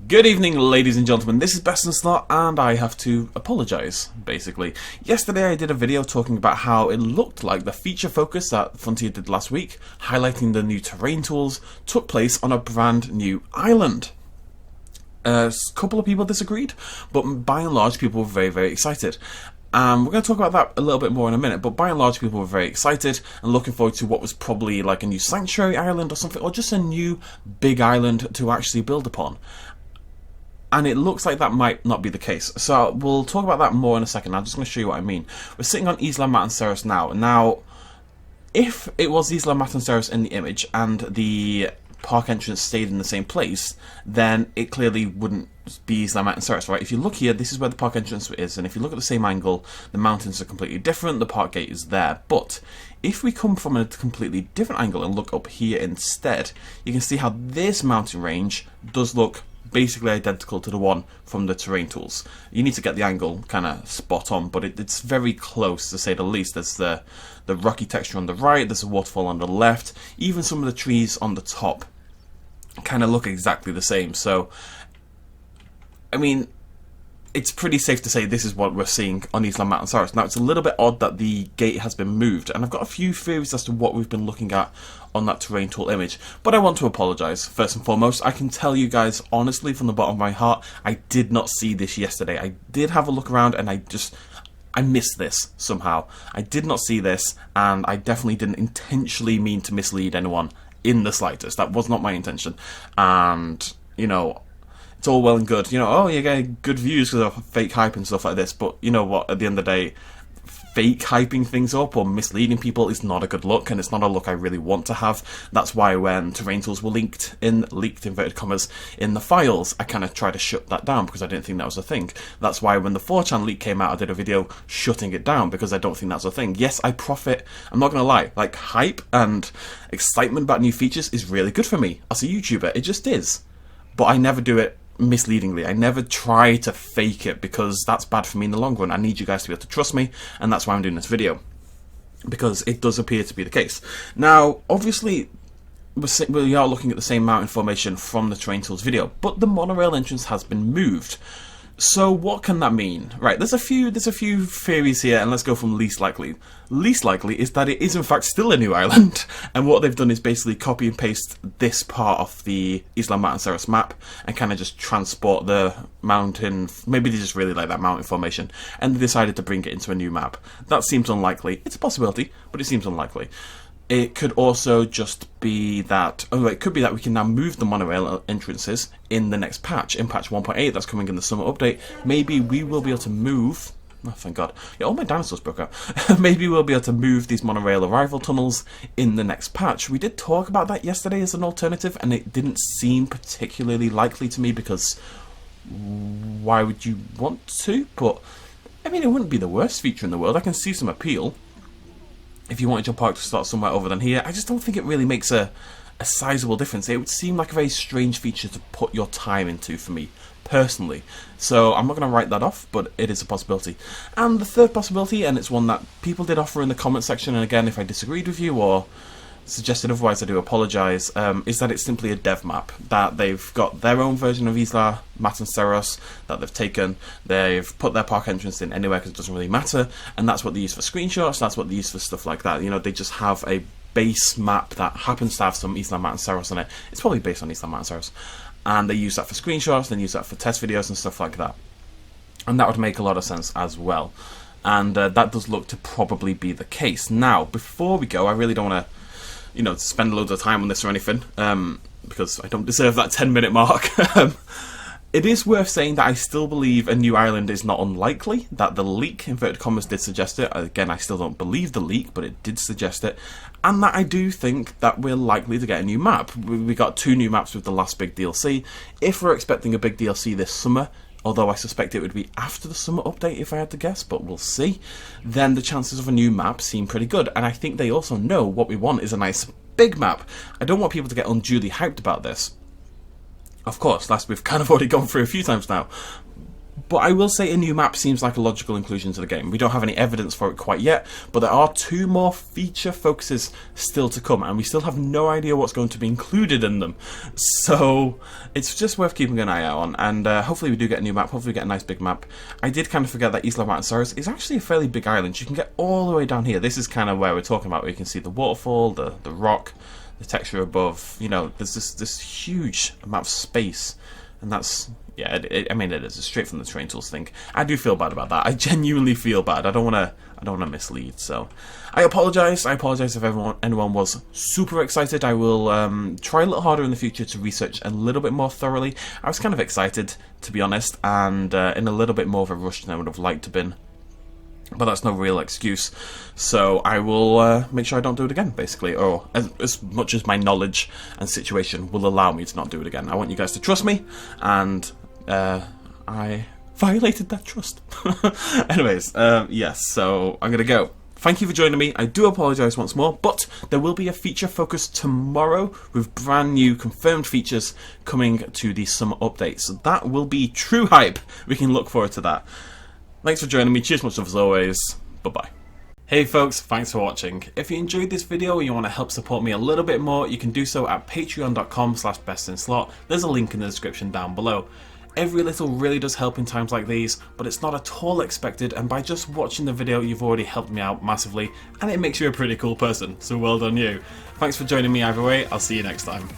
Good evening, ladies and gentlemen. This is BestInSlot, and I have to apologise, basically. Yesterday I did a video talking about how it looked like the feature focus that Frontier did last week, highlighting the new terrain tools, took place on a brand new island. A couple of people disagreed, but by and large people were very, very excited. We're going to talk about that a little bit more in a minute, but by and large people were very excited and looking forward to what was probably like a new sanctuary island or something, or just a new big island to actually build upon. And it looks like that might not be the case. So we'll talk about that more in a second. I'm just going to show you what I mean. We're sitting on Isla Monstrous now. Now, if it was Isla Monstrous in the image and the park entrance stayed in the same place, then it clearly wouldn't be Isla Monstrous, right? If you look here, this is where the park entrance is, and if you look at the same angle, the mountains are completely different, the park gate is there. But if we come from a completely different angle and look up here instead, you can see how this mountain range does look basically identical to the one from the terrain tools. You need to get the angle kind of spot on, but it's very close to say the least. There's the rocky texture on the right, there's a waterfall on the left, even some of the trees on the top kind of look exactly the same. So, I mean, it's pretty safe to say this is what we're seeing on Isla Monstrous. Now, it's a little bit odd that the gate has been moved, and I've got a few theories as to what we've been looking at on that terrain tool image, but I want to apologise. First and foremost, I can tell you guys honestly from the bottom of my heart, I did not see this yesterday. I did have a look around and I missed this somehow. I did not see this, and I definitely didn't intentionally mean to mislead anyone in the slightest. That was not my intention. And, you know, it's all well and good, you know, oh, you're getting good views because of fake hype and stuff like this, but you know what, at the end of the day, fake hyping things up or misleading people is not a good look, and it's not a look I really want to have. That's why when terrain tools were leaked inverted commas in the files, I kind of tried to shut that down because I didn't think that was a thing. That's why when the 4chan leak came out, I did a video shutting it down because I don't think that's a thing. Yes, I profit, I'm not going to lie, like hype and excitement about new features is really good for me as a YouTuber, it just is. But I never do it misleadingly. I never try to fake it because that's bad for me in the long run. I need you guys to be able to trust me, and that's why I'm doing this video, because it does appear to be the case. Now, obviously, we are looking at the same mountain formation from the terrain tools video, but the monorail entrance has been moved. So what can that mean? Right, there's a few theories here, and let's go from least likely. Least likely is that it is in fact still a new island, and what they've done is basically copy and paste this part of the Isla Monstrous map and kind of just transport the mountain. Maybe they just really like that mountain formation, and they decided to bring it into a new map. That seems unlikely. It's a possibility, but it seems unlikely. It could also just be that, it could be that we can now move the monorail entrances in the next patch, in patch 1.8, that's coming in the summer update. Maybe we will be able to move, oh thank god, yeah, all my dinosaurs broke out. Maybe we'll be able to move these monorail arrival tunnels in the next patch. We did talk about that yesterday as an alternative, and it didn't seem particularly likely to me because why would you want to? But, I mean, it wouldn't be the worst feature in the world. I can see some appeal if you wanted your park to start somewhere other than here. I just don't think it really makes a sizable difference. It would seem like a very strange feature to put your time into for me, personally. So I'm not going to write that off, but it is a possibility. And the third possibility, and it's one that people did offer in the comment section, and again, if I disagreed with you or suggested otherwise, I do apologise, is that it's simply a dev map, that they've got their own version of Isla Monstrous that they've taken, they've put their park entrance in anywhere because it doesn't really matter, and that's what they use for screenshots, that's what they use for stuff like that. You know, they just have a base map that happens to have some Isla Monstrous on it. It's probably based on Isla Monstrous, and they use that for screenshots, they use that for test videos and stuff like that. And that would make a lot of sense as well. And that does look to probably be the case. Now, before we go, I really don't want to, you know, spend loads of time on this or anything, because I don't deserve that 10-minute mark. It is worth saying that I still believe a new island is not unlikely, that the leak, inverted commas, did suggest it. Again, I still don't believe the leak, but it did suggest it. And that I do think that we're likely to get a new map. We got 2 new maps with the last big DLC. If we're expecting a big DLC this summer, although I suspect it would be after the summer update if I had to guess, but we'll see, then the chances of a new map seem pretty good. And I think they also know what we want is a nice big map. I don't want people to get unduly hyped about this. Of course, we've kind of already gone through a few times now. But I will say a new map seems like a logical inclusion to the game. We don't have any evidence for it quite yet, but there are 2 more feature focuses still to come, and we still have no idea what's going to be included in them. So it's just worth keeping an eye out on, and hopefully we do get a new map, hopefully we get a nice big map. I did kind of forget that Isla Monstrous is actually a fairly big island. You can get all the way down here. This is kind of where we're talking about, where you can see the waterfall, the rock, the texture above. You know, there's this huge amount of space, and that's, yeah, I mean, it is. It's straight from the Terrain Tools thing. I do feel bad about that. I genuinely feel bad. I don't want to mislead. So I apologise. I apologise if anyone was super excited. I will try a little harder in the future to research a little bit more thoroughly. I was kind of excited, to be honest, and in a little bit more of a rush than I would have liked to have been. But that's no real excuse, so I will make sure I don't do it again, basically, or as much as my knowledge and situation will allow me to not do it again. I want you guys to trust me, and I violated that trust. Anyways, yes, so I'm going to go. Thank you for joining me. I do apologise once more, but there will be a feature focus tomorrow with brand new confirmed features coming to the summer update, so that will be true hype. We can look forward to that. Thanks for joining me, cheers much as always, bye bye. Hey folks, thanks for watching. If you enjoyed this video and you want to help support me a little bit more, you can do so at patreon.com/bestinslot. There's a link in the description down below. Every little really does help in times like these, but it's not at all expected, and by just watching the video you've already helped me out massively, and it makes you a pretty cool person, so well done you. Thanks for joining me either way, I'll see you next time.